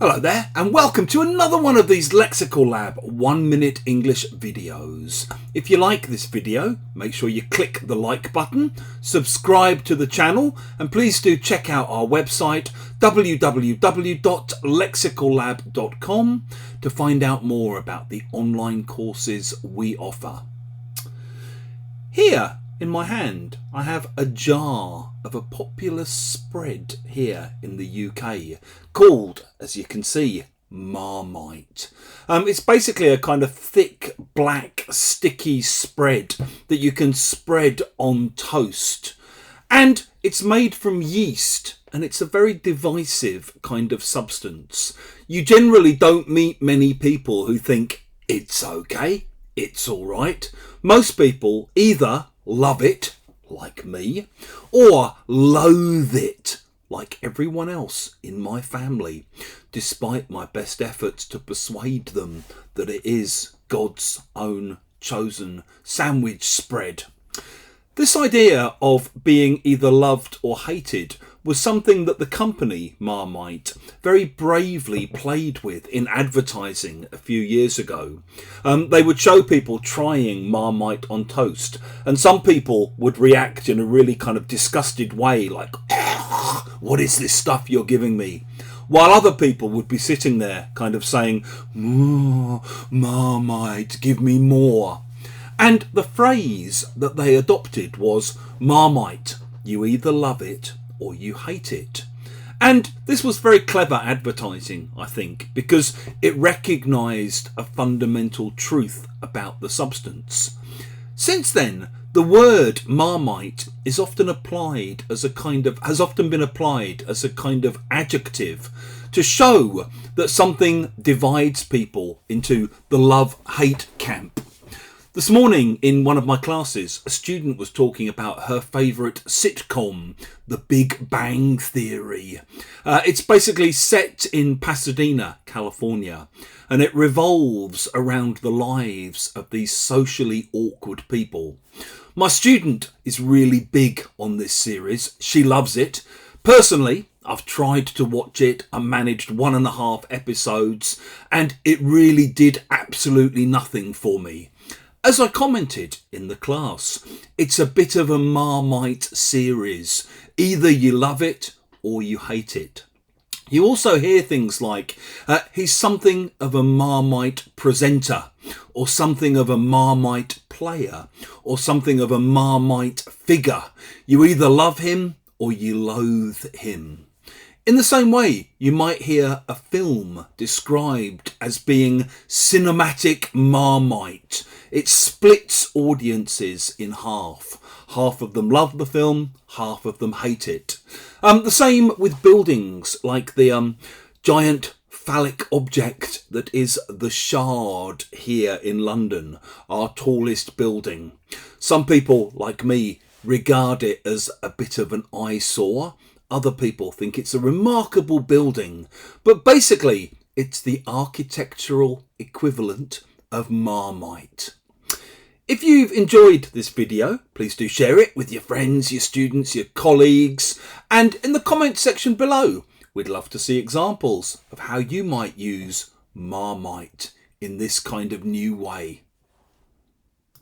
Hello there and welcome to another one of these Lexical Lab 1 minute English videos. If you like this video, make sure you click the like button, subscribe to the channel and please do check out our website www.lexicallab.com to find out more about the online courses we offer. Here in my hand I have a jar of a popular spread here in the UK called, as you can see, Marmite. It's basically a kind of thick, black, sticky spread that you can spread on toast. And it's made from yeast, and it's a very divisive kind of substance. You generally don't meet many people who think it's okay, it's all right. Most people either love it, like me, or loathe it, like everyone else in my family, despite my best efforts to persuade them that it is God's own chosen sandwich spread. This idea of being either loved or hated was something that the company Marmite very bravely played with in advertising a few years ago. They would show people trying Marmite on toast, and some people would react in a really kind of disgusted way, like, "What is this stuff you're giving me?" While other people would be sitting there kind of saying, "Marmite, give me more." And the phrase that they adopted was Marmite, you either love it or you hate it. And this was very clever advertising, I think, because it recognised a fundamental truth about the substance. Since then, the word Marmite is often applied as has often been applied as a kind of adjective to show that something divides people into the love-hate camp. This morning in one of my classes, a student was talking about her favourite sitcom, The Big Bang Theory. It's basically set in Pasadena, California, and it revolves around the lives of these socially awkward people. My student is really big on this series. She loves it. Personally, I've tried to watch it. I managed 1.5 episodes, and it really did absolutely nothing for me. As I commented in the class, it's a bit of a Marmite series. Either you love it or you hate it. You also hear things like, he's something of a Marmite presenter, or something of a Marmite player, or something of a Marmite figure. You either love him or you loathe him. In the same way, you might hear a film described as being cinematic Marmite. It splits audiences in half. Half of them love the film, half of them hate it. The same with buildings, like the giant phallic object that is the Shard here in London, our tallest building. Some people, like me, regard it as a bit of an eyesore. Other people think it's a remarkable building, but basically it's the architectural equivalent of Marmite. If you've enjoyed this video, please do share it with your friends, your students, your colleagues, and in the comment section below, we'd love to see examples of how you might use Marmite in this kind of new way.